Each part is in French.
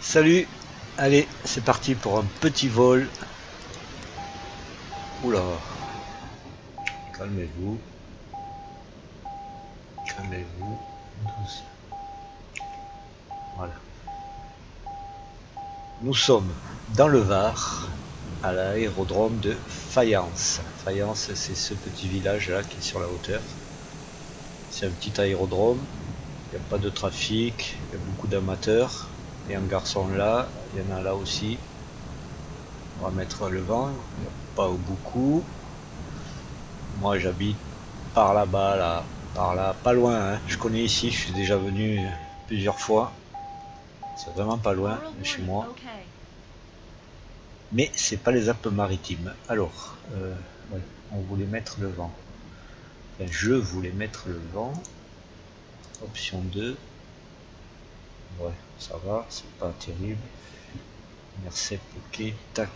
Salut, allez, c'est parti pour un petit vol. Oula, calmez-vous, calmez-vous, doucement. Voilà. Nous sommes dans le Var, à l'aérodrome de Fayence. Fayence, c'est ce petit village là qui est sur la hauteur. C'est un petit aérodrome, il n'y a pas de trafic, il y a beaucoup d'amateurs. Il y a un garçon là, il y en a là aussi. On va mettre le vent, il n'y a pas beaucoup. Moi j'habite par là-bas, là, par là, pas loin, hein. Je connais ici, je suis déjà venu plusieurs fois. C'est vraiment pas loin de chez moi. Mais c'est pas les Alpes-Maritimes. Alors, ouais, on voulait mettre le vent. Enfin, je voulais mettre le vent. Option 2. Ouais, ça va, c'est pas terrible. Merci, ok, tac,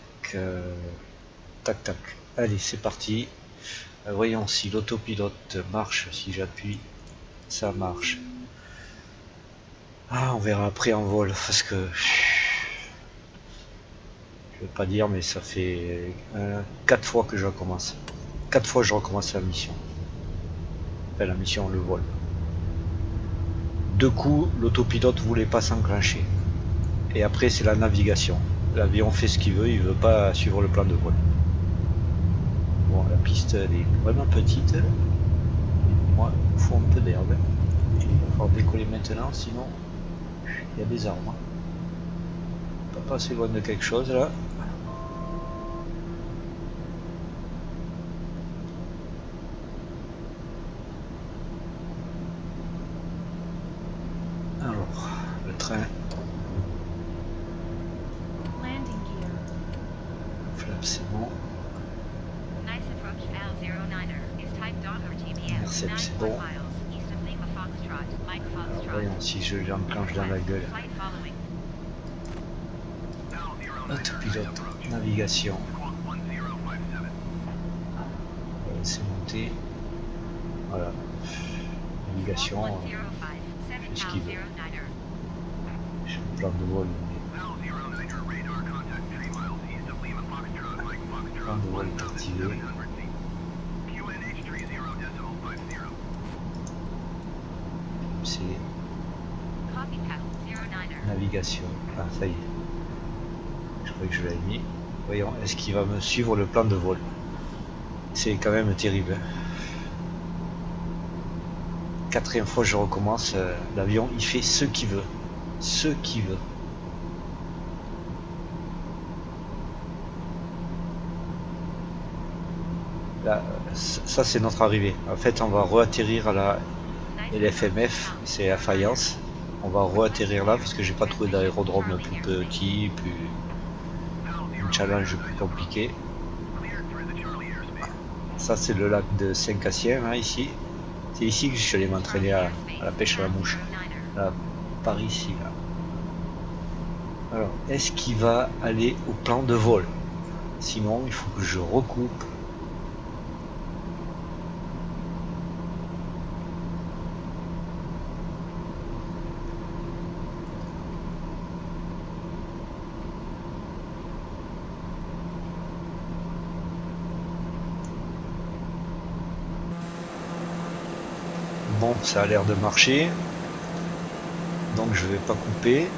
tac, tac. Allez, c'est parti. Voyons si l'autopilote marche, si j'appuie, ça marche. Ah, on verra après en vol, parce que je veux pas dire, mais ça fait 4 fois que je recommence. 4 fois je recommence la mission. Enfin, la mission, le vol. 2 coups, l'autopilote voulait pas s'enclencher. Et après, c'est la navigation. L'avion fait ce qu'il veut, il veut pas suivre le plan de vol. Bon, la piste, elle est vraiment petite. Moi, il faut un peu d'herbe. Il va falloir décoller maintenant, sinon, il y a des arbres. Pas passer loin de quelque chose, là. Alors, le train. Flap, c'est bon. Intercept, c'est bon. Alors, voyons si je l'enclenche dans la gueule. Autopilote, navigation. C'est monté. Voilà. Navigation, je fais ce qu'il veut. J'ai le plan de vol. Le plan de vol est activé. C'est navigation. Ah, ça y est. Je croyais que je l'avais mis. Voyons, est-ce qu'il va me suivre le plan de vol? C'est quand même terrible. Quatrième fois je recommence, l'avion il fait ce qu'il veut. Ce qu'il veut. Là, ça c'est notre arrivée. En fait on va re-atterrir à la LFMF, c'est à Fayence. On va re-atterrir là parce que j'ai pas trouvé d'aérodrome plus petit, plus un challenge plus compliqué. Ça c'est le lac de Saint-Cassien hein, ici. C'est ici que je suis allé m'entraîner à la pêche à la mouche. Là, par ici là. Alors, est-ce qu'il va aller au plan de vol? Sinon, il faut que je recoupe. Bon, ça a l'air de marcher. Donc je vais pas couper.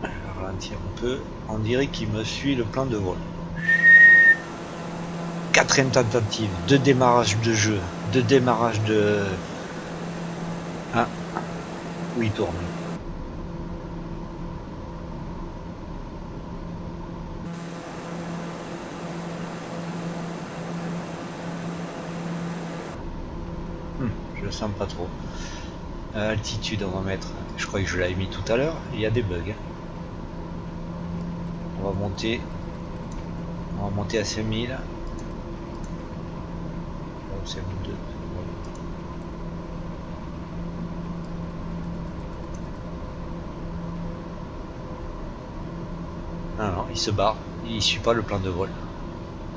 Je vais ralentir un peu. On dirait qu'il me suit le plan de vol. Quatrième tentative de démarrage de jeu. De démarrage de... Ah, où il tourne. Je le sens pas trop. Altitude, on va mettre. Je crois que je l'avais mis tout à l'heure. Il y a des bugs. On va monter. On va monter à 5000. C'est 2. Non, non, il se barre. Il suit pas le plan de vol.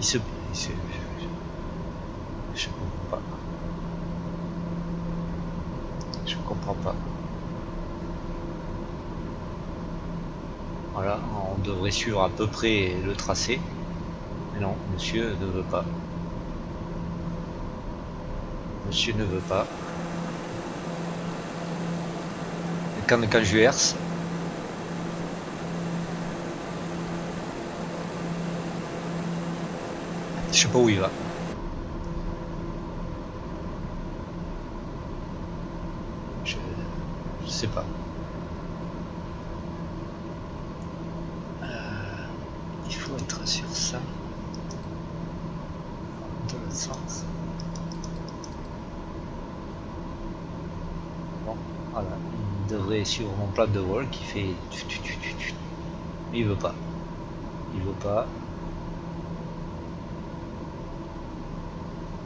Je comprends pas. Je comprends pas. Voilà, on devrait suivre à peu près le tracé. Mais non, monsieur ne veut pas. Monsieur ne veut pas. Et quand je herse, je sais pas où il va. Je sais pas. Il faut être sur ça. Dans l'autre sens. Bon, voilà. Il devrait suivre mon plan de vol qui fait. Mais il veut pas. Il veut pas.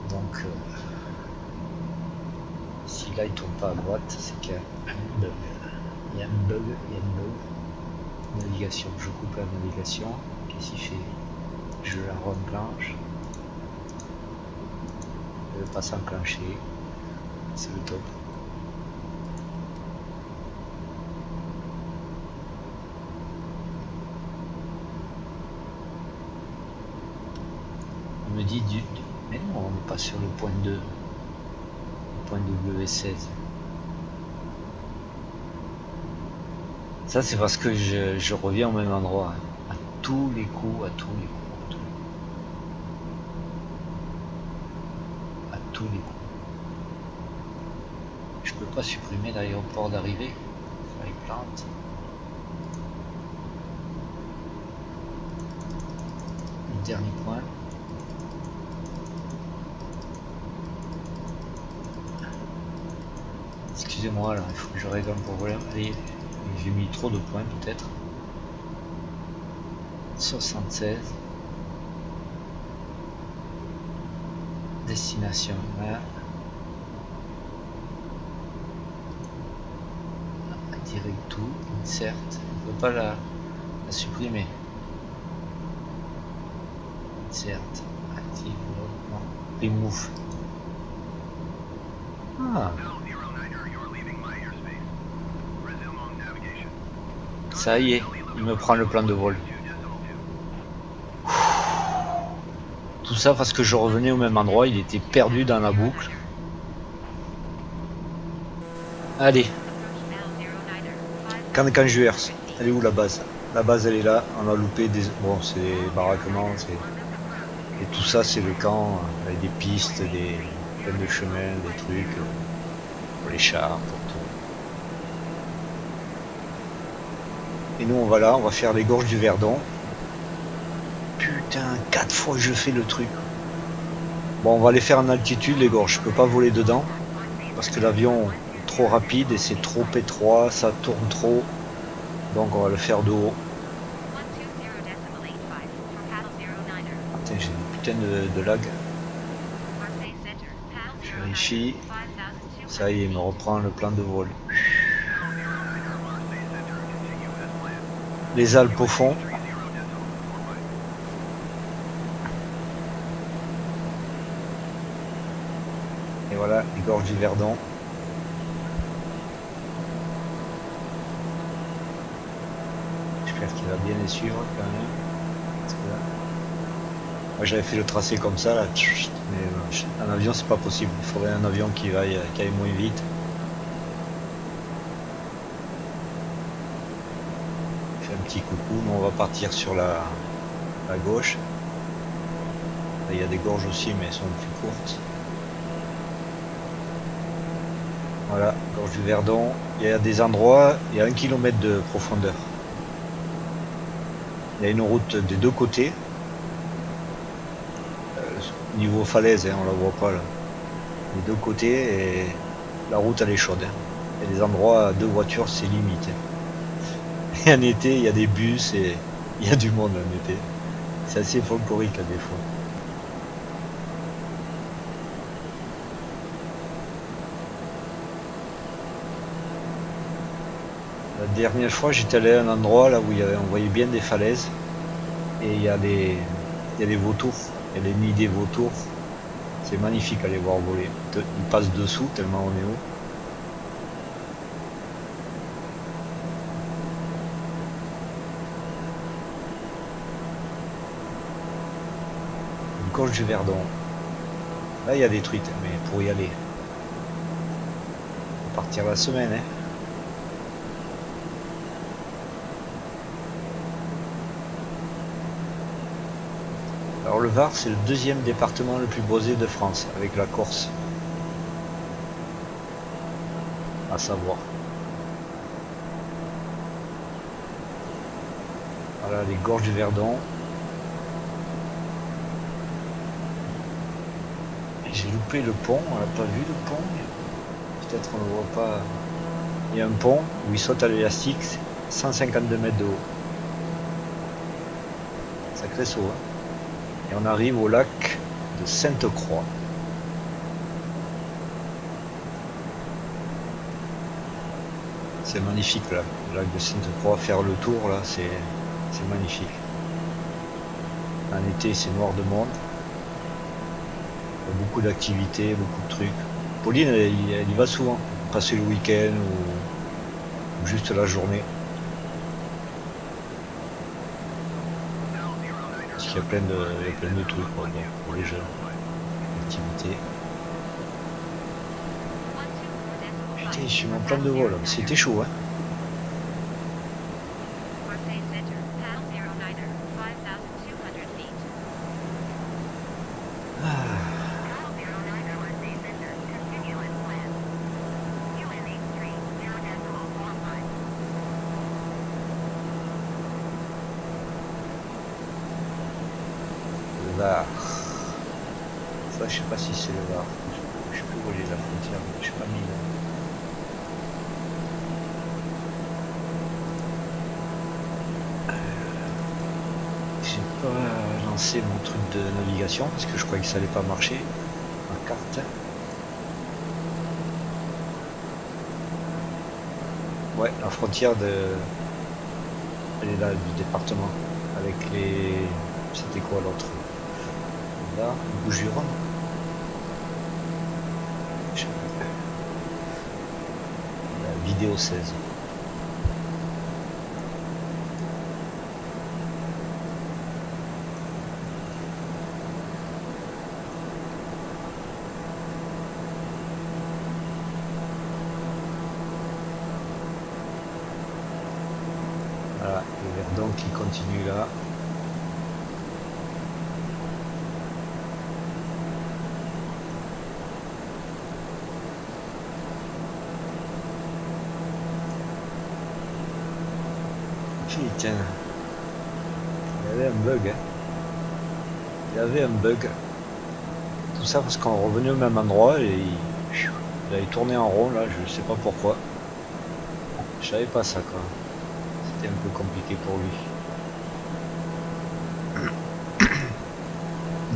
Donc, si là il tourne pas à droite, c'est qu'il y a un bug. Il y a un bug, il y a un bug. Navigation, je coupe la navigation. Qu'est-ce qu'il fait? Je la renclenche. Elle ne veut pas s'enclencher. C'est le top. On me dit du... Mais non, on n'est pas sur le point 2. Le point W16. Ça c'est parce que je reviens au même endroit. À tous les coups, à tous les coups. À tous les coups. Je peux pas supprimer l'aéroport d'arrivée. Fly plant. Le dernier point. Excusez-moi, là, il faut que je règle un problème. Allez, j'ai mis trop de points peut-être. 76. Destination là. Direct tout, insert. On ne peut pas la supprimer. Insert. Active. Non. Remove. Ah. Ça y est, il me prend le plan de vol. Tout ça parce que je revenais au même endroit, il était perdu dans la boucle. Allez. Quand je herse, elle est où la base? La base elle est là, on a loupé des... Bon c'est des baraquements, et tout ça c'est le camp, avec des pistes, plein de chemins, des trucs, pour les chars, pour tout. Et nous on va là, on va faire les gorges du Verdon. Putain, 4 fois je fais le truc. Bon, on va les faire en altitude les gorges, je peux pas voler dedans, parce que l'avion est trop rapide et c'est trop étroit, ça tourne trop. Donc on va le faire de haut. Putain, j'ai une putain de lag. Je vérifie. Ça y est, il me reprend le plan de vol. Les Alpes au fond. Et voilà, les gorges du Verdon. J'espère qu'il va bien les suivre quand même. Parce que là... Moi j'avais fait le tracé comme ça là, mais un avion c'est pas possible. Il faudrait un avion qui aille moins vite. Je fais un petit coucou, nous on va partir sur la gauche. Là, il y a des gorges aussi mais elles sont plus courtes. Voilà, gorge du Verdon. Il y a des endroits, il y a 1 km de profondeur. Il y a une route des deux côtés. Niveau falaise, hein, on la voit pas là. Les deux côtés et la route elle est chaude. Hein. Il y a des endroits à 2 voitures, c'est limite. Hein. Et en été, il y a des bus et il y a du monde en été. C'est assez folklorique là, des fois. La dernière fois, j'étais allé à un endroit là où on voyait bien des falaises et il y a des vautours, il y a des nids des vautours. C'est magnifique à les voir voler. Ils passent dessous tellement on est haut. Gorge du Verdon. Là il y a des truites, mais pour y aller, faut partir la semaine. Hein. Alors le Var, c'est le deuxième département le plus boisé de France, avec la Corse. À savoir. Voilà les gorges du Verdon. J'ai loupé le pont, on n'a pas vu le pont. Peut-être on ne le voit pas. Il y a un pont où il saute à l'élastique, 152 mètres de haut. Sacré saut. Hein. Et on arrive au lac de Sainte-Croix. C'est magnifique là, le lac de Sainte-Croix, faire le tour là, c'est magnifique. En été c'est noir de monde. Il y a beaucoup d'activités, beaucoup de trucs. Pauline elle y va souvent, passer le week-end ou juste la journée. Parce qu'il y a plein de trucs quoi, pour les jeunes. Activités. Putain, je suis en plein de vol, c'était chaud hein. Var. Ça, je sais pas si c'est le Var. Je sais plus où est la frontière, je sais pas mis là. J'ai pas lancé mon truc de navigation parce que je croyais que ça allait pas marcher. Ma carte. Ouais, la frontière de. Elle est là, du département. Avec les. C'était quoi l'autre? Là, Bouches-du-Rhône. La vidéo 16. Voilà, le Verdon qui continue là. Putain, il y avait un bug. Hein. Il y avait un bug. Tout ça parce qu'on revenait au même endroit et il avait tourné en rond là, je sais pas pourquoi. Je savais pas ça quoi. C'était un peu compliqué pour lui.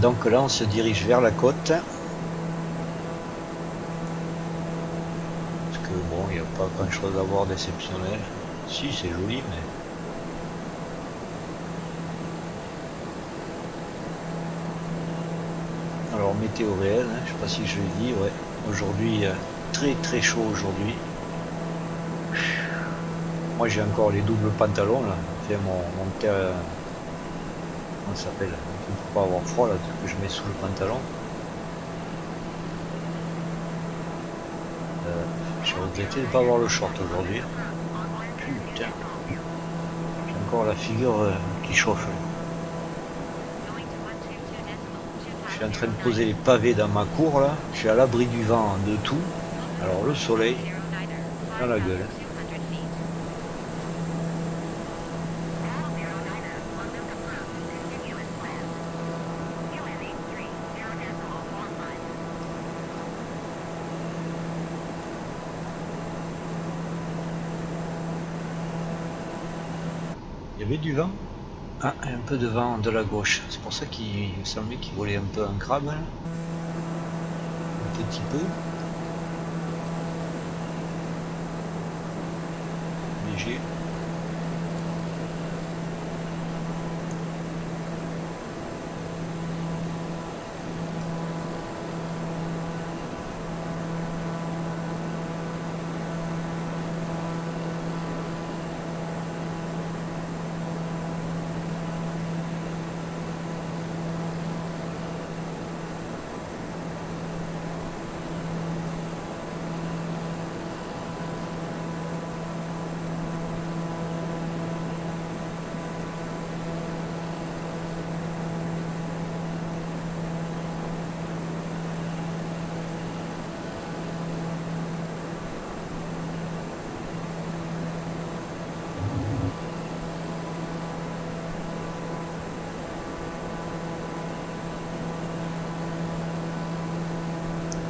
Donc là on se dirige vers la côte. Parce que bon, il n'y a pas grand chose à voir d'exceptionnel. Si, c'est joli mais... Alors météo réel, hein, je sais pas si je l'ai dit, ouais. Aujourd'hui, très très chaud aujourd'hui. Moi j'ai encore les doubles pantalons là. Enfin, mon comment ça s'appelle? Pour pas avoir froid là, que je mets sous le pantalon. J'ai regretté de ne pas avoir le short aujourd'hui. Putain. J'ai encore la figure qui chauffe. Je suis en train de poser les pavés dans ma cour là. Je suis à l'abri du vent de tout. Alors le soleil dans la gueule. Il y avait du vent. Ah, un peu de vent de la gauche. C'est pour ça qu'il me semblait qu'il volait un peu un crabe. Là. Un petit peu. Léger.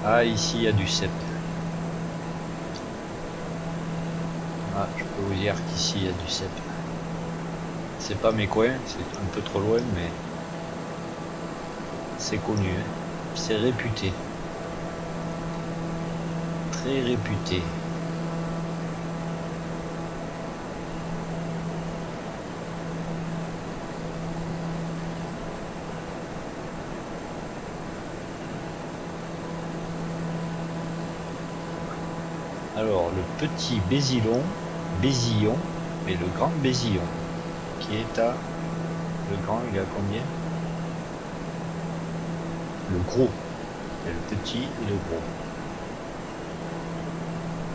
Ah, ici il y a du cep. Ah, je peux vous dire qu'ici il y a du cep. C'est pas mes coins, c'est un peu trop loin, mais c'est connu, hein. C'est réputé. Très réputé. Alors, le petit Bésillon, et le grand Bésillon, qui est à... Le grand, il est à combien? Le gros. Et le petit et le gros.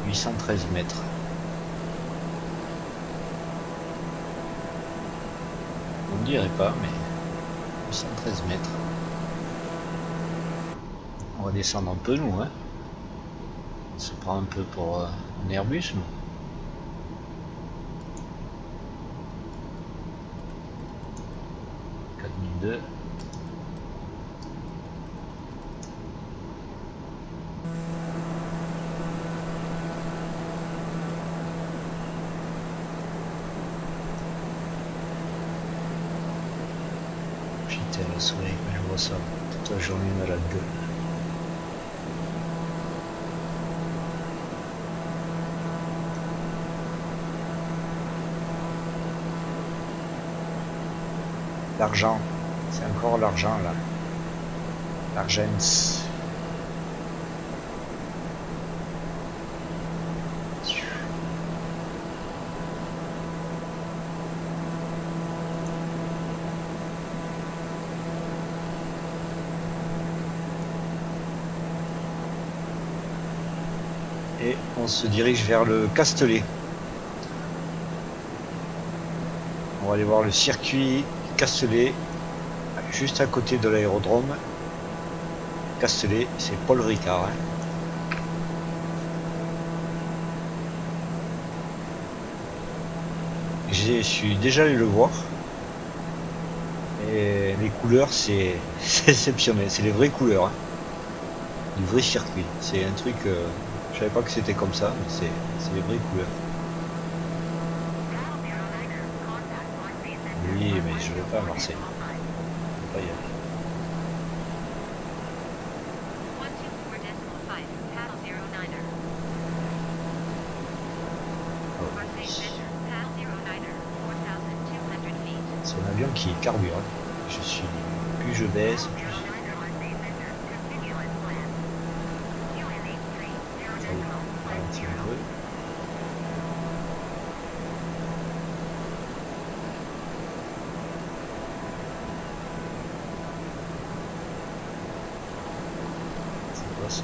813 mètres. On ne dirait pas, mais 813 mètres. On va descendre un peu, nous, hein. On se prend un peu pour un Airbus, nous. Deux. Putain, le soleil, quand je vois ça, toute la journée dans la gueule. L'argent, c'est encore l'argent là. L'argent. Et on se dirige vers le Castellet. On va aller voir le circuit Castellet, juste à côté de l'aérodrome. Castellet, c'est Paul Ricard. Hein. Je suis déjà allé le voir. Et les couleurs, c'est exceptionnel. C'est les vraies couleurs. Hein. Du vrai circuit. C'est un truc... je savais pas que c'était comme ça, mais c'est les vraies couleurs. Oui, mais je vais pas à Marseille. Je vais pas y aller. C'est un avion qui est carburé. Je suis... Plus je baisse, plus... ralentit un peu. C'est quoi ça?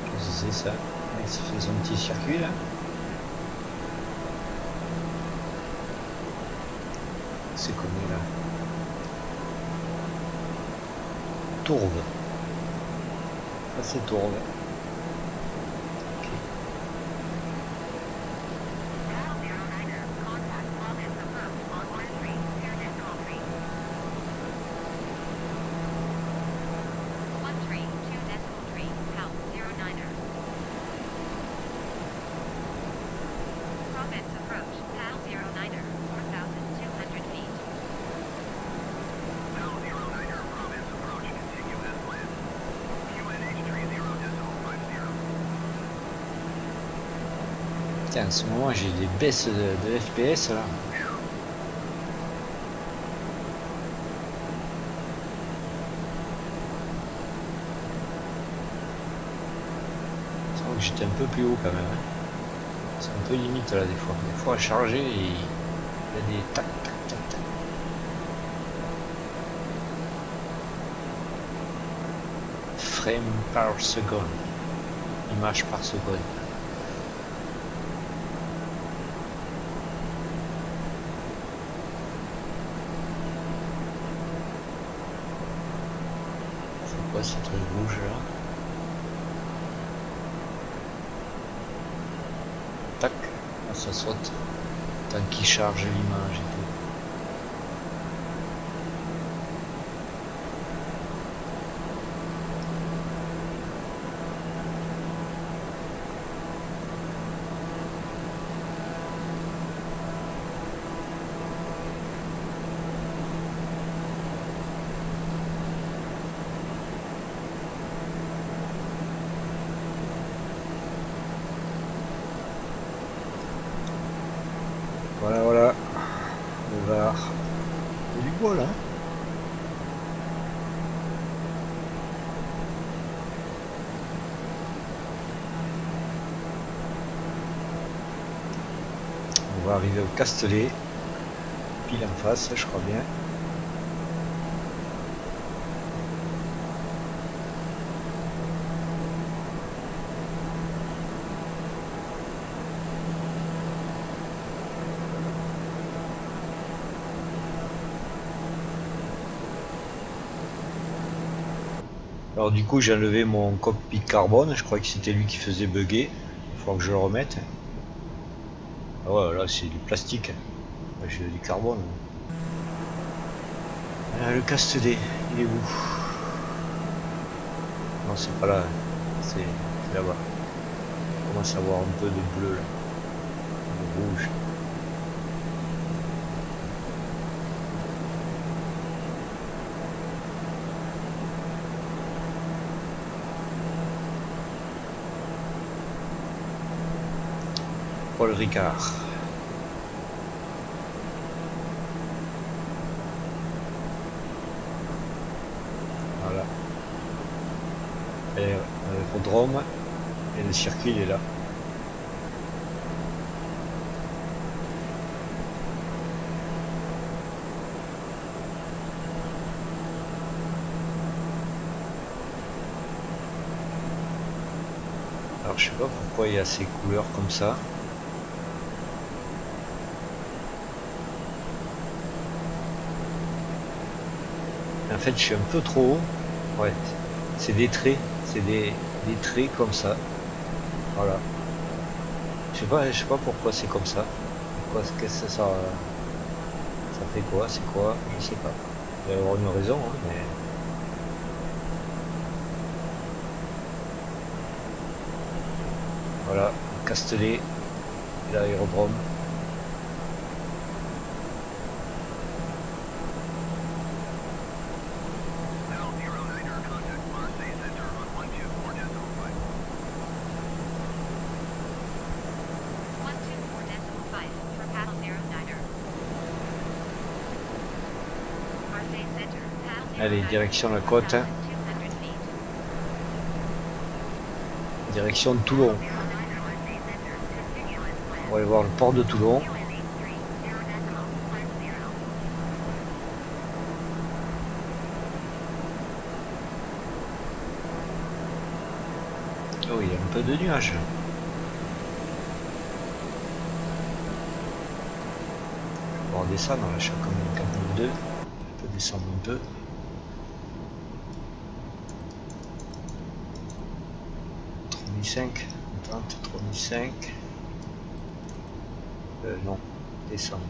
Qu'est-ce que c'est ça? Il se fait son petit circuit là. C'est connu là. Tourve. Ça c'est Tourve. Putain, en ce moment j'ai des baisses de FPS là. Je crois que j'étais un peu plus haut quand même. Hein. C'est un peu limite là des fois. Des fois à charger et il y a des tac tac tac tac. Frame par seconde. Image par seconde. C'est quoi ce truc rouge là? Tac, ça saute. Tant qu'il charge l'image et tout. On va arriver au Castellet, pile en face, je crois bien. Alors du coup j'ai enlevé mon cockpit carbone, je crois que c'était lui qui faisait bugger, il faut que je le remette. Ah ouais là c'est du plastique, j'ai du carbone. Ah, le Castellet, il est où? Non c'est pas là, c'est là-bas. On commence à voir un peu de bleu là, de rouge. Paul Ricard. Voilà. Et l'aérodrome et le circuit il est là. Alors je sais pas pourquoi il y a ces couleurs comme ça. En fait je suis un peu trop haut. Ouais, c'est des traits, c'est des traits comme ça. Voilà. Je sais pas pourquoi c'est comme ça. Qu'est-ce que ça fait quoi? C'est quoi? Je sais pas. Il va y avoir une raison, hein, mais. Voilà, Castellet, l'aérodrome. Allez, direction la côte. Direction de Toulon. On va aller voir le port de Toulon. Oh, il y a un peu de nuages. On va redescendre, là, je suis comme 4002. On peut descendre un peu. On tente 3005. Non, descendre.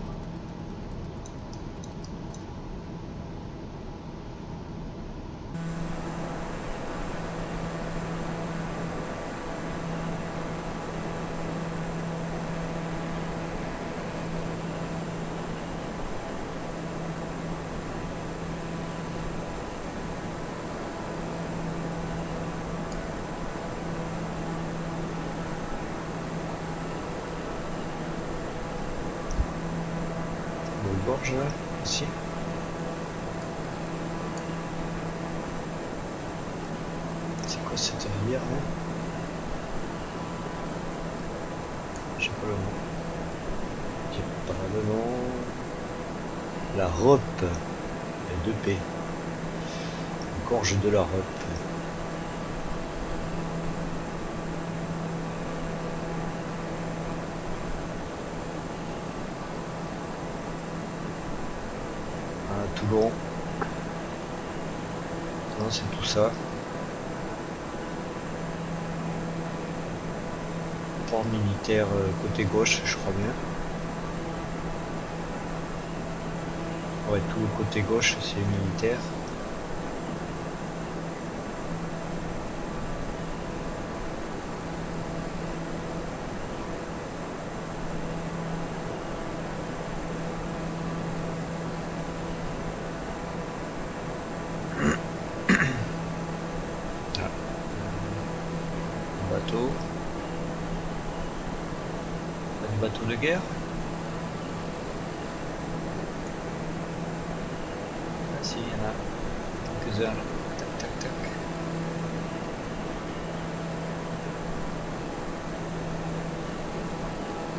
Gorge là, ici. C'est quoi cette rivière là? J'ai pas le nom. J'ai pas le nom. La Reupe. Il y a 2 P. Gorge de la Reupe. Toulon. Non, c'est tout ça. Port militaire côté gauche, je crois bien. Ouais, tout le côté gauche, c'est militaire. Bateau. Pas de bateau de guerre. Ah si, il y en a quelques-uns là. Tac, tac, tac.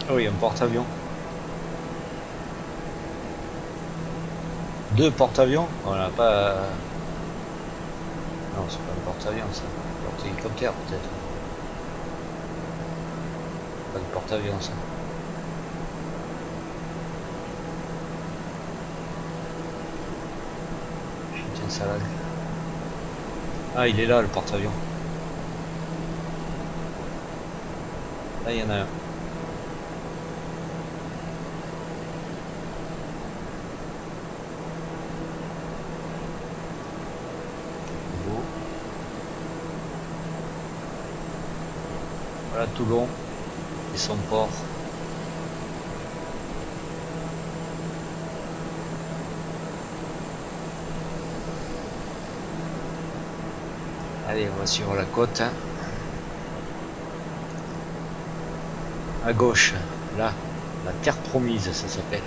Ah oui, un porte-avions. Deux porte-avions? On n'a pas... Non, c'est pas un porte-avions ça. Porte-hélicoptère peut-être. Pas de porte-avions ça. Putain, salade. Ah, il est là le porte-avions. Là, il y en a un. Voilà Toulon et son port. Allez, on va suivre la côte. Hein. À gauche, là, la terre promise, ça s'appelle.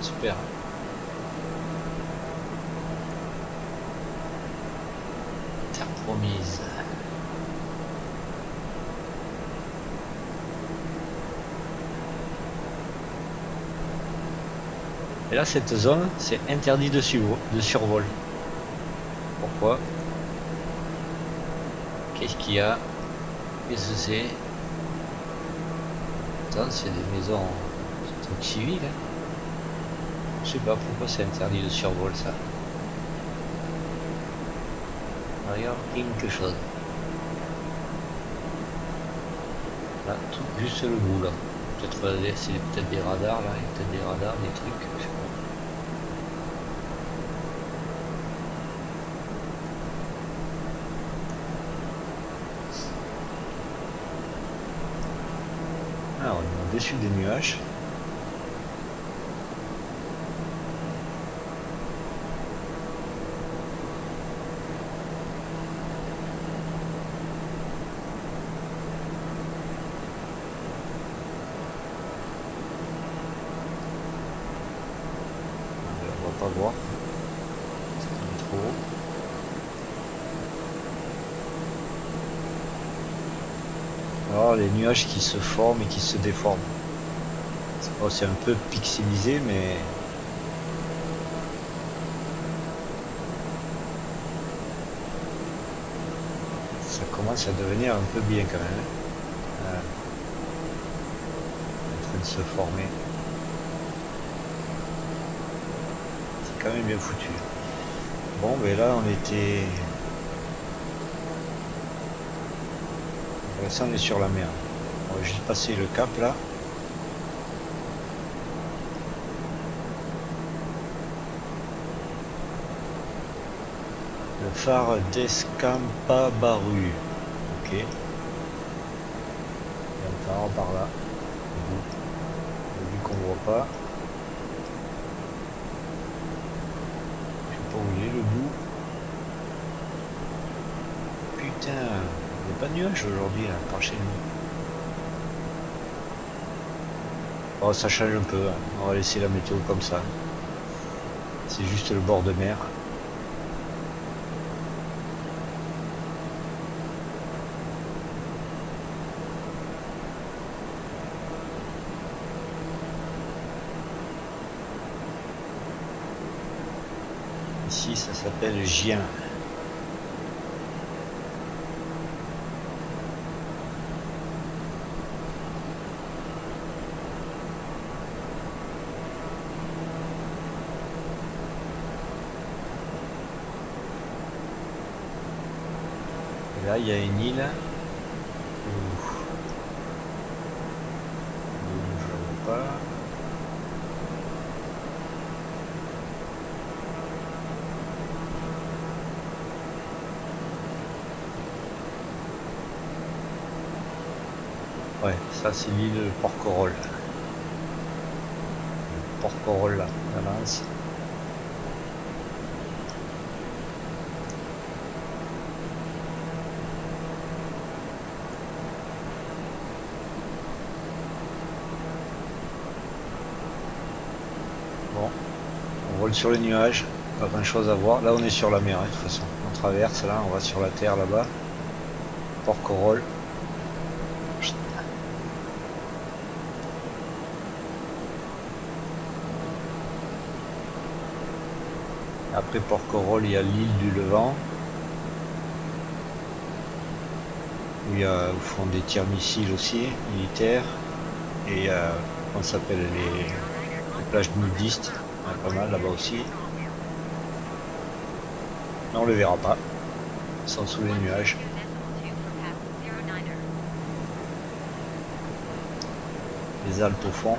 Super. Terre promise. Et là, cette zone, c'est interdit de survol. Pourquoi? Qu'est-ce qu'il y a? Qu'est-ce que c'est? Attends, c'est des maisons civiles. Hein. Je sais pas pourquoi c'est interdit de survol ça. Regarde quelque chose. Là, tout juste le bout là. Peut-être c'est peut-être des radars là, il y a peut-être des radars, des trucs, je sais pas. Ah, on est au-dessus des nuages. On va pas voir. C'est trop haut. Alors les nuages qui se forment et qui se déforment. C'est un peu pixelisé mais ça commence à devenir un peu bien quand même. En train de se former. C'est quand même bien foutu. Bon ben là on était... Ça on est sur la mer. On va juste passer le cap là. Le phare d'Escampabaru. Ok. Il y a un phare par là. Vu qu'on voit pas. Je sais pas où il est le bout. Putain, il n'y a pas de nuages aujourd'hui là, par chez nous. Oh, ça change un peu. Hein. On va laisser la météo comme ça. C'est juste le bord de mer. Ici, ça s'appelle Gien. Et là, il y a une île où je ne vois pas. Ouais, ça c'est l'île de Porquerolles. Porquerolles, là, Valence. Bon, on vole sur les nuages, pas grand chose à voir. Là on est sur la mer, hein, de toute façon. On traverse là, on va sur la terre là-bas. Porquerolles. Après Porquerolles, il y a l'île du Levant. Où ils font des tirs missiles aussi, militaires. Et on s'appelle les plages nudistes. Il y en a pas mal là-bas aussi. Mais on le verra pas. Ils sont sous les nuages. Les Alpes au fond.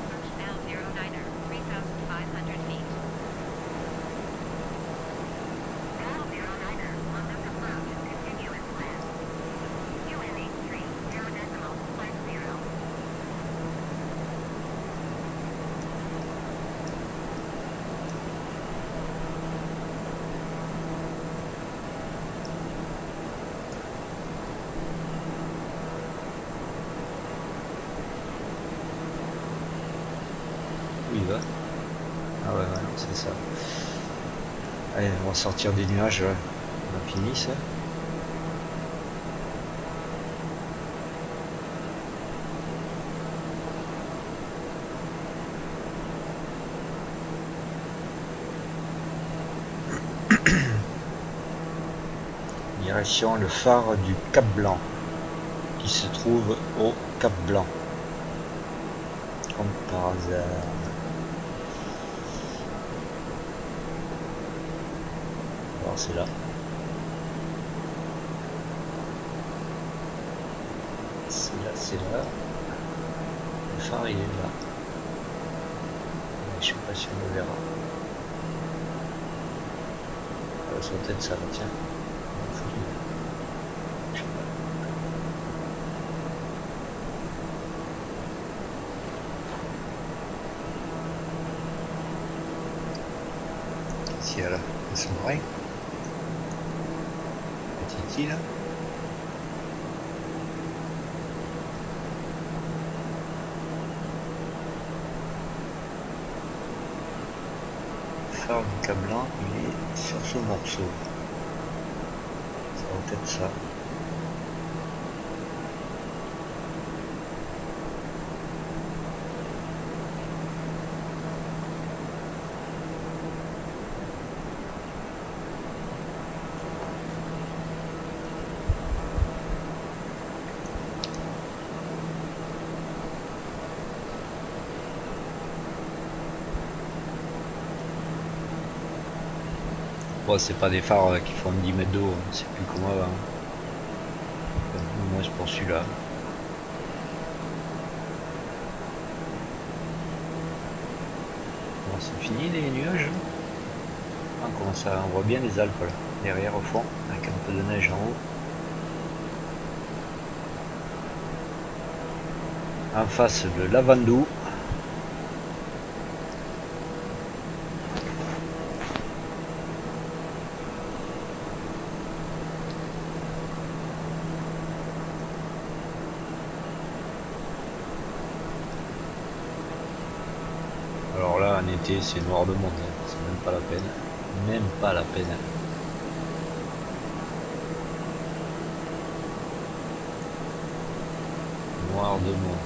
Où il va? Ah ouais, non, c'est ça. Allez, on va sortir des nuages. On a fini ça. Direction le phare du Cap Blanc, qui se trouve au Cap Blanc. Comme par hasard. Alors c'est là. C'est là, c'est là. Le phare il est là. Je sais pas si on le verra. Sur la tête ça va, tiens. Je sais pas. Ici il y a là, le sous-marin. Petite île. Le phare du Cap Blanc, il est sur ce morceau. Ça va être ça. Bon, c'est pas des phares qui font 10 mètres d'eau, c'est plus comme avant. Moi, c'est pour celui-là. Bon, c'est fini les nuages. On commence à, on voit bien les Alpes là, derrière au fond, avec un peu de neige en haut. En face de Lavandou. Alors là, en été, c'est noir de monde, c'est même pas la peine. Même pas la peine. Noir de monde.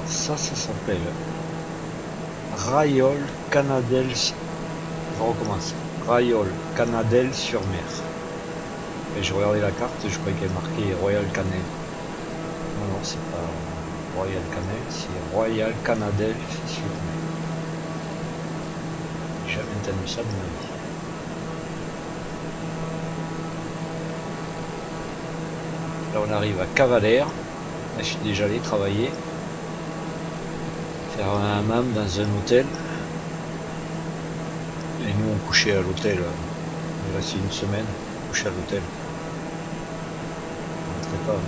Ça s'appelle Rayol Canadel. Je recommence. Rayol Canadel sur mer. Et je regardais la carte, je croyais qu'elle marquait Royal Canet. Non, non, c'est pas Royal Canet, c'est Royal Canadel. J'ai jamais entendu ça de ma vie. Là on arrive à Cavalère. Là, je suis déjà allé travailler. Faire un hammam dans un hôtel. Et nous on couchait à l'hôtel. On est resté une semaine, on couchait à l'hôtel. On rentrait pas.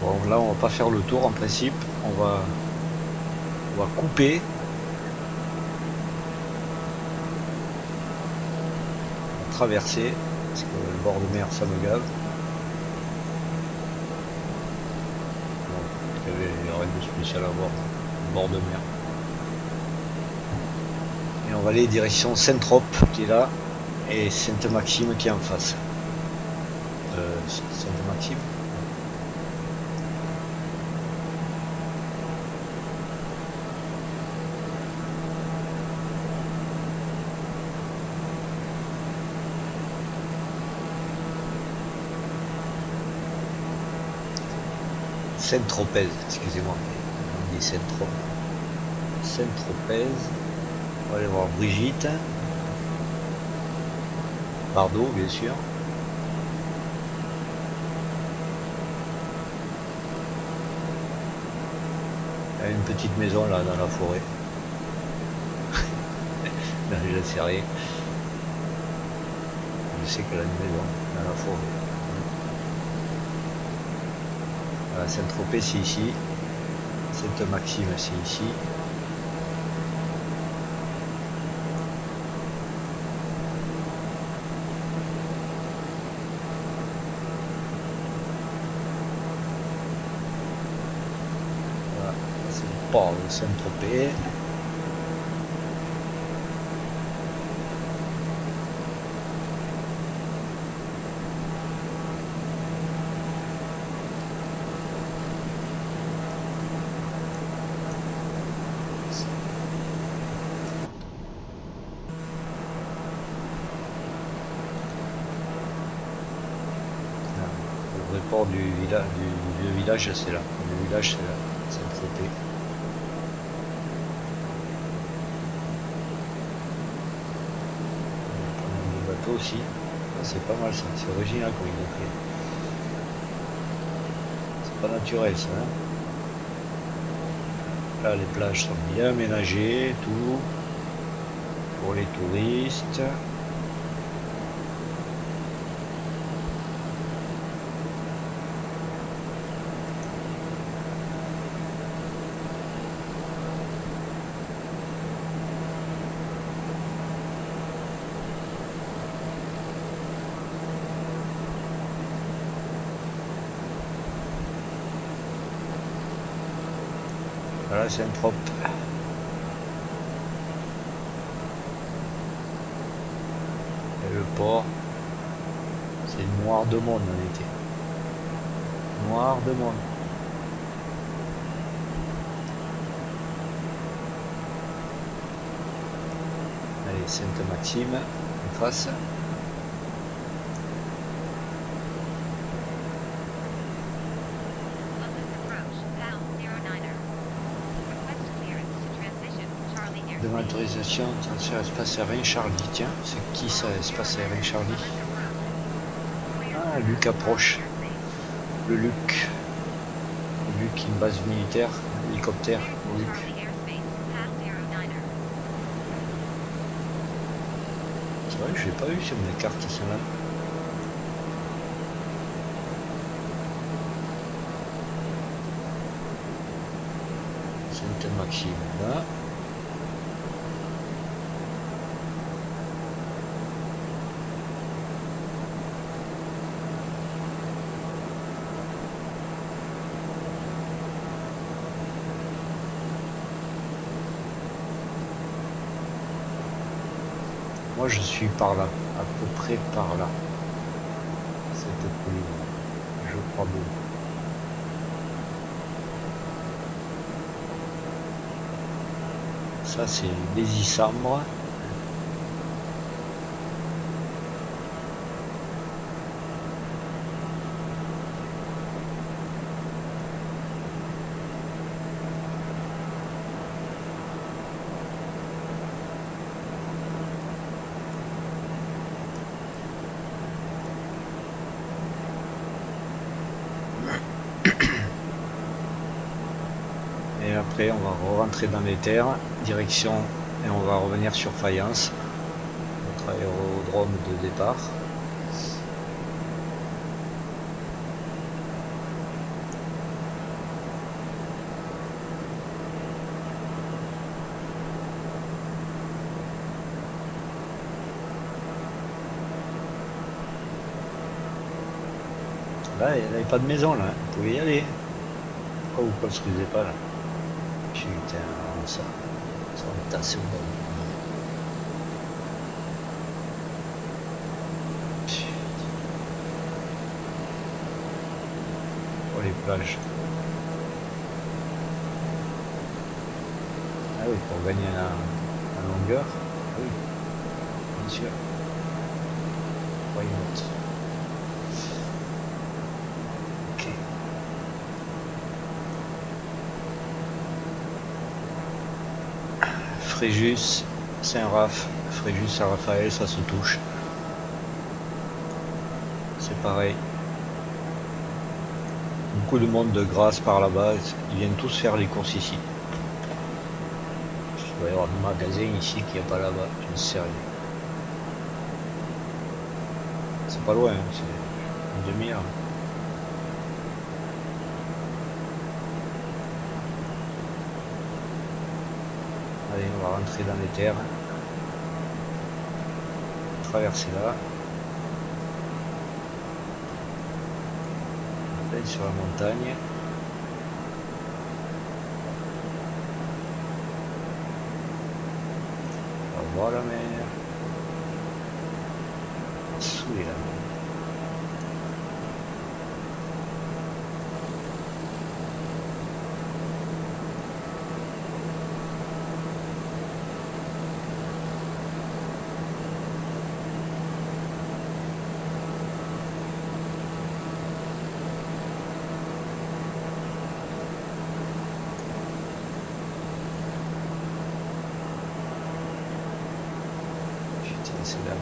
Bon, là on va pas faire le tour en principe, on va couper. On va traverser, parce que le bord de mer ça me gave. Bon, il n'y a rien de spécial à voir, le bord de mer. Et on va aller direction Saint-Trope qui est là, et Sainte-Maxime qui est en face. Sainte-Maxime. Saint-Tropez, excusez-moi, on dit Saint-Tropez. Saint-Tropez, on va aller voir Brigitte. Bardot, bien sûr. Il y a une petite maison là dans la forêt. Là, je ne sais rien. Je sais qu'elle a une maison dans la forêt. Voilà, Saint-Tropez c'est ici. Sainte-Maxime c'est ici. Voilà, c'est le port de Saint-Tropez. Le port du village, du vieux village, c'est là. Le village, c'est là. Saint-Tropez. Le bateau aussi. C'est pas mal ça. C'est original comme il est fait. C'est pas naturel ça. Hein. Là, les plages sont bien aménagées, tout. Pour les touristes. Voilà, Saint-Trope. Et le port, c'est noir de monde en été. Noir de monde. Allez, Sainte-Maxime, en face. Demande autorisation, transfert espace aérien Charlie. Tiens, c'est qui ça, espace aérien Charlie? Ah, Luc approche. Le Luc. vu qu'il y a une base militaire, un hélicoptère. Luc. C'est vrai que je l'ai pas eu sur mes cartes celle-là. C'est un maximum là. Moi je suis par là, à peu près par là. Cette colline, je crois bien. Ça c'est les Isambres. Et après on va rentrer dans les terres, direction, et on va revenir sur Fayence, notre aérodrome de départ. Là, il n'y avait pas de maison là, vous pouvez y aller. Pourquoi vous ne construisez pas là? Putain, ça va tasser au bord. Oh les plages. Ah oui, pour gagner la longueur. Ah oui, bien sûr. Why not? Ok. Fréjus, Saint-Raph, Fréjus, Saint-Raphaël, ça se touche. C'est pareil. Beaucoup de monde de Grasse par là-bas, ils viennent tous faire les courses ici. Il doit y avoir un magasin ici qui n'est pas là-bas, j'en sais rien. C'est pas loin, hein, c'est une demi-heure. Allez, on va rentrer dans les terres. Traverser là. Aller sur la montagne. On va voir la mer. Sous la mer. C'est là.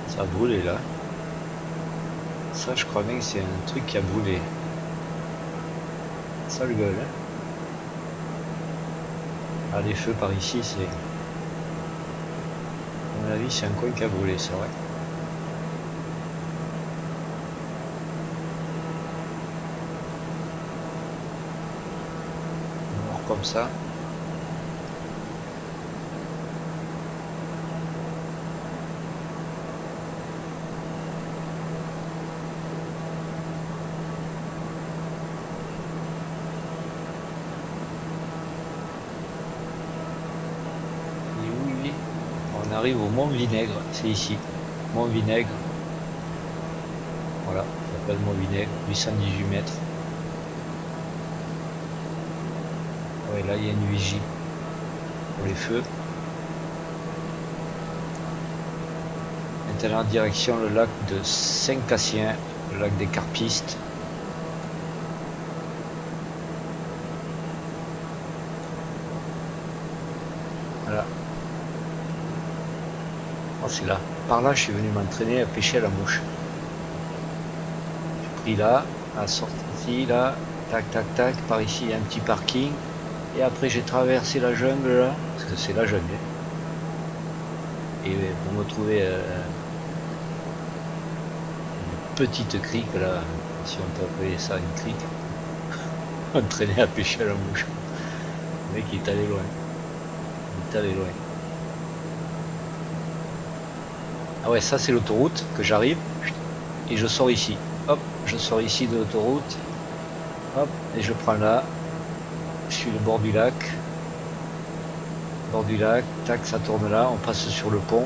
Ça a brûlé là. Ça je crois bien que c'est un truc qui a brûlé. Ça le gueule hein. Ah, les feux par ici, c'est... À mon avis, c'est un coin qui a brûlé, c'est vrai. Mort comme ça. On arrive au Mont Vinaigre, c'est ici. Mont Vinaigre. Voilà, ça s'appelle Mont Vinaigre, 818 mètres. Ouais, là il y a une vigie pour les feux. maintenant direction le lac de Saint-Cassien, le lac des Carpistes. Voilà. Oh, c'est là. Par là, je suis venu m'entraîner à pêcher à la mouche. J'ai pris là, à la sortie, là, tac, tac, tac. Par ici, il y a un petit parking. Et après, j'ai traversé la jungle, là, parce que c'est la jungle. Et pour me trouver une petite crique, là, si on peut appeler ça une crique, entraîné à pêcher à la mouche. Le mec, il est allé loin. Il est allé loin. Ah ouais, ça c'est l'autoroute que j'arrive et je sors ici. Hop, je sors ici de l'autoroute. Hop, et je prends là. Je suis le bord du lac. Bord du lac, tac, ça tourne là. On passe sur le pont.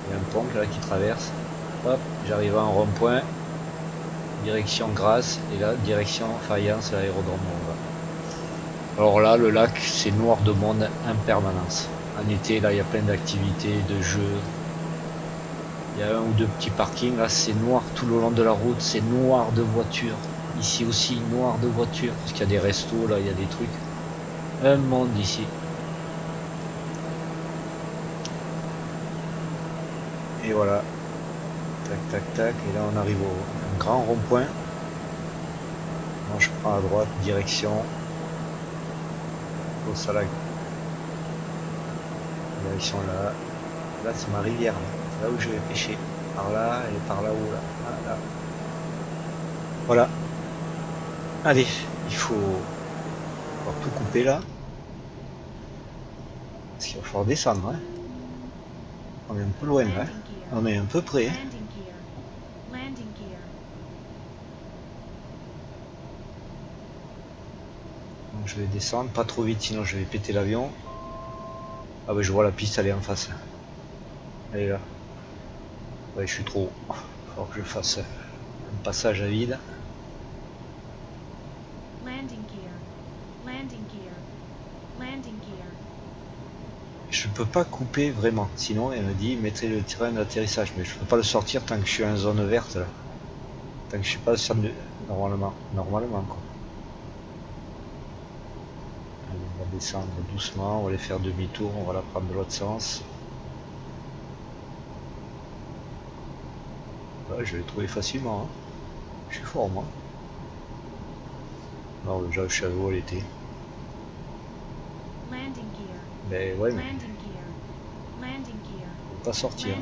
Il y a un pont là qui traverse. Hop, j'arrive à un rond-point. Direction Grasse. Et là, direction Fayence, l'aérodrome. Alors là, le lac, c'est noir de monde en permanence. En été, là, il y a plein d'activités, de jeux. Il y a un ou deux petits parkings. Là, c'est noir tout le long de la route. C'est noir de voitures. Ici aussi, noir de voitures. Parce qu'il y a des restos, là, il y a des trucs. Un monde ici. Et voilà. Tac, tac, tac. Et là, on arrive au grand rond-point. Moi, je prends à droite, direction au Salag. Direction là. Là, c'est ma rivière. Là où je vais pêcher. Par là et par là-haut. Là. Là. Voilà. Allez, il faut tout couper là. Parce qu'il va falloir descendre. Hein. On est un peu loin là. On est un peu près. Hein. Donc, je vais descendre, pas trop vite sinon je vais péter l'avion. Ah bah je vois la piste, elle est en face. Elle est là. Ouais, je suis trop haut. Il faut que je fasse un passage à vide. Je peux pas couper vraiment, sinon elle me dit mettez le terrain d'atterrissage, mais je peux pas le sortir tant que je suis en zone verte là. Tant que je suis pas sur normalement quoi. Allez, on va descendre doucement, on va aller faire demi-tour, on va la prendre de l'autre sens. Ouais, je vais le trouver facilement. Hein. Je suis fort moi. Non, déjà le chaveau elle était. Mais ouais, mais faut pas sortir.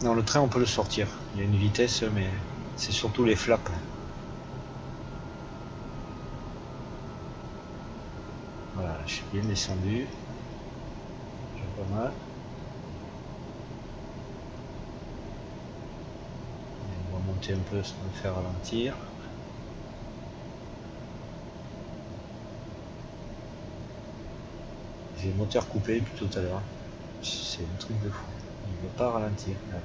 Non, le train on peut le sortir. Il y a une vitesse, mais c'est surtout les flaps. Voilà, je suis bien descendu. J'ai pas mal. On va monter un peu sans me faire ralentir. J'ai le moteur coupé depuis tout à l'heure. C'est un truc de fou. Il ne veut pas ralentir. Là.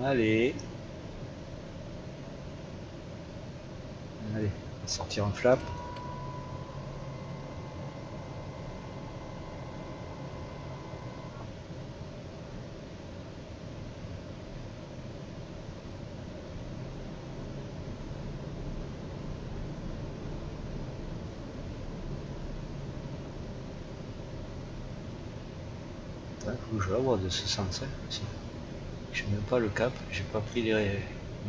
Allez. Allez, on va sortir un flap. Il faut que je la vois de ce sens. Hein, aussi. Je n'ai même pas le cap, j'ai pas pris les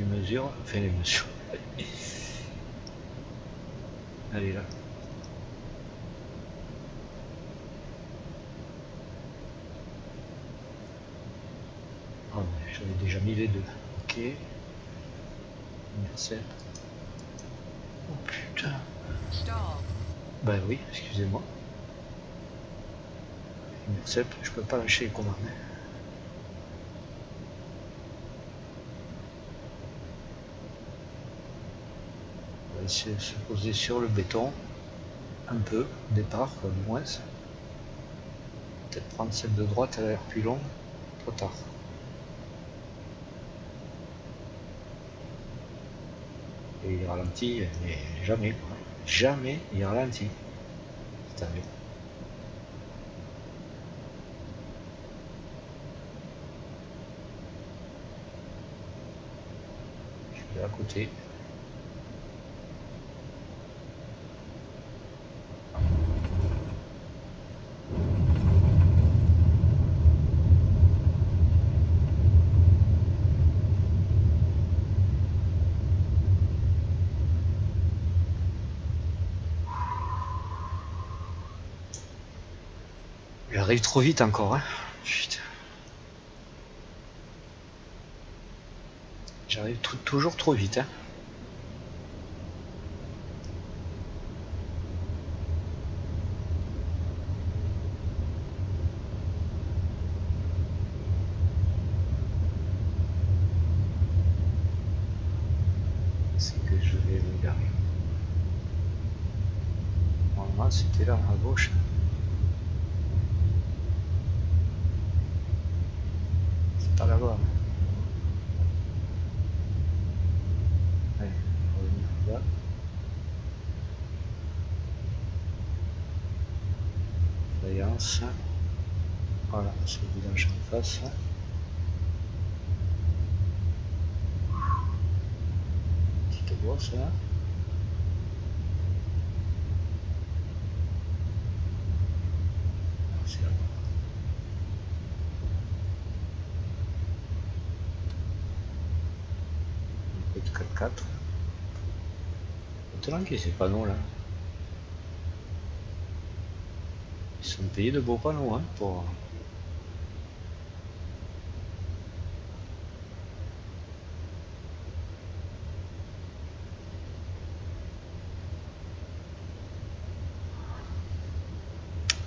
mesures. Enfin les mesures. Allez là. Oh, j'avais déjà mis les deux. Ok. Merci. Oh putain. Ben oui, excusez-moi. Intercept, je peux pas lâcher les commandes. On va essayer de se poser sur le béton. Un peu, au départ, quoi, du moins. peut-être prendre celle de droite, elle a l'air plus longue. Trop tard. Et il ralentit, mais jamais quoi. Jamais il ralentit. Cette année. Je vais à côté. J'arrive trop vite encore, hein. Putain. J'arrive toujours trop vite, hein. C'est que je vais me garer. Normalement, c'était là à gauche. C'est pas là-bas. Allez, on va revenir là. Voyance. Voilà, c'est le vidange en face. Petite brosse là. C'est là. Un peu de 4x4. Étonnant qu'il y ait ces panneaux là. Ils sont payés de beaux panneaux, hein, pour...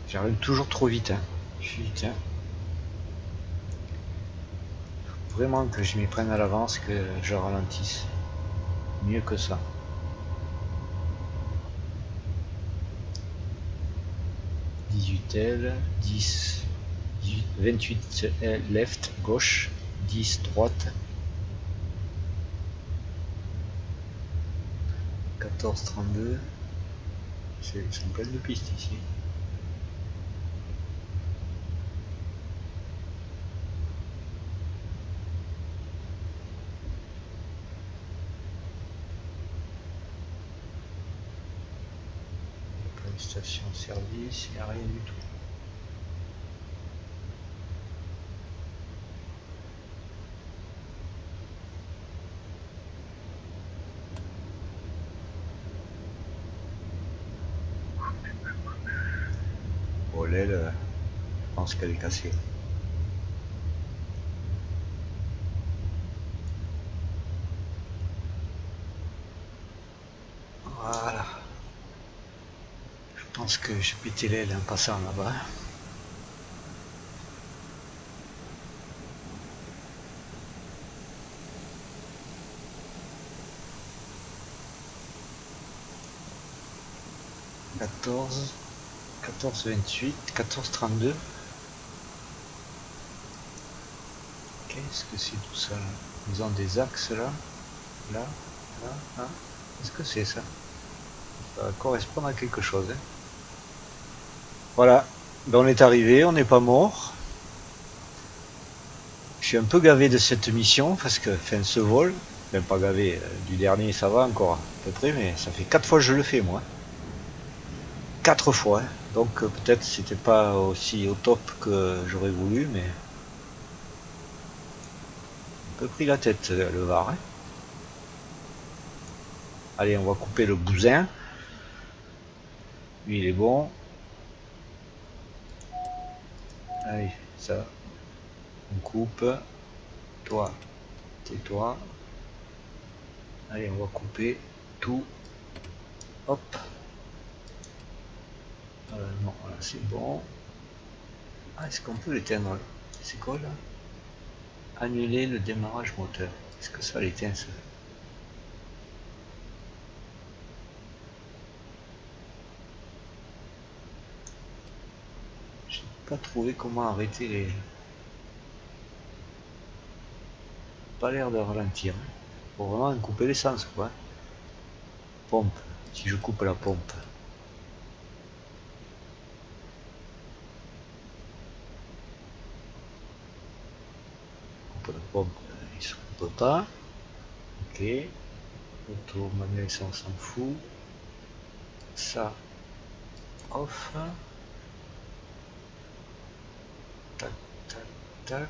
J'arrive toujours trop vite, hein. Putain. Faut vraiment que je m'y prenne à l'avance, que je ralentisse. Mieux que ça. L, 10, 28 L left, gauche, 10 droite, 14, 32. C'est une pleine de pistes ici. Station service, il n'y a rien du tout. Oh l'aile, je pense qu'elle est cassée. Voilà. Je pense que j'ai pété l'aile en passant là-bas. Quatorze, 28, 14, 32. Qu'est-ce que c'est tout ça là? Ils ont des axes là, là, là, là. Qu'est-ce que c'est ça? Ça va correspondre à quelque chose. Hein. Voilà, ben, on est arrivé, on n'est pas mort. Je suis un peu gavé de cette mission parce que, enfin, ce vol, même pas gavé, du dernier ça va encore à peu près, mais ça fait 4 fois que je le fais moi. 4 fois, hein. Donc peut-être c'était pas aussi au top que j'aurais voulu, mais un peu pris la tête le Var. Hein. Allez, on va couper le bousin. Lui il est bon. Allez, ça, on coupe. Toi, tais-toi. Allez, on va couper tout. Hop. Non, là c'est bon. Ah, est-ce qu'on peut l'éteindre? C'est quoi là? Annuler le démarrage moteur. Est-ce que ça l'éteint ça? J'ai pas trouvé comment arrêter les... Pas l'air de ralentir. Faut vraiment couper l'essence quoi. Pompe. Si je coupe la pompe. Coupe la pompe, il se coupe pas. Ok. Auto manuel ça on s'en fout. Ça off. Tac tac tac.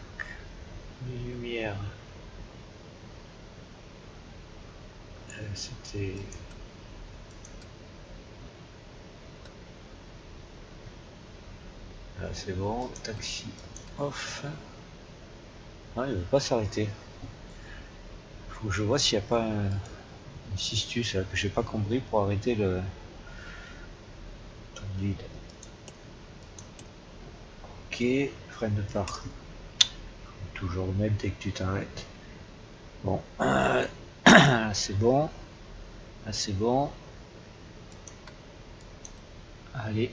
Les lumières. C'était... Là c'est bon, taxi off. Ah, il veut pas s'arrêter. Faut que je vois s'il n'y a pas un cistus là, que j'ai pas compris pour arrêter le vide. Ok, freine de part. Faut toujours le mettre dès que tu t'arrêtes. Bon, c'est bon. Là c'est bon. Allez.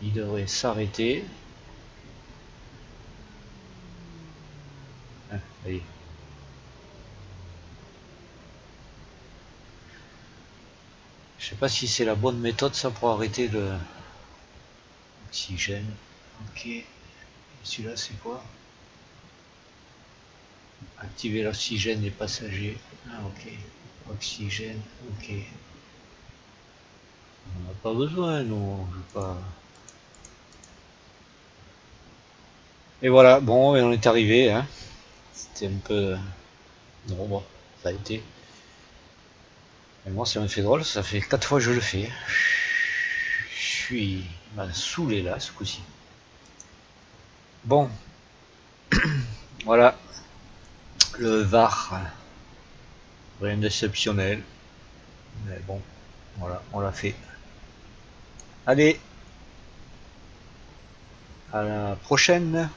Il devrait s'arrêter. Ah, allez. Je sais pas si c'est la bonne méthode ça pour arrêter le oxygène. Ok. Celui-là c'est quoi? Activer l'oxygène des passagers. Ah ok. Oxygène, ok. On n'a pas besoin, nous. Je veux pas... Et voilà, bon, on est arrivé. Hein. C'était un peu... Non, bon, ça a été. Et moi, ça me fait drôle, ça fait 4 fois que je le fais. Je suis saoulé là, ce coup-ci. Bon, voilà, le VAR. Rien d'exceptionnel. Mais bon, voilà, on l'a fait. Allez, à la prochaine.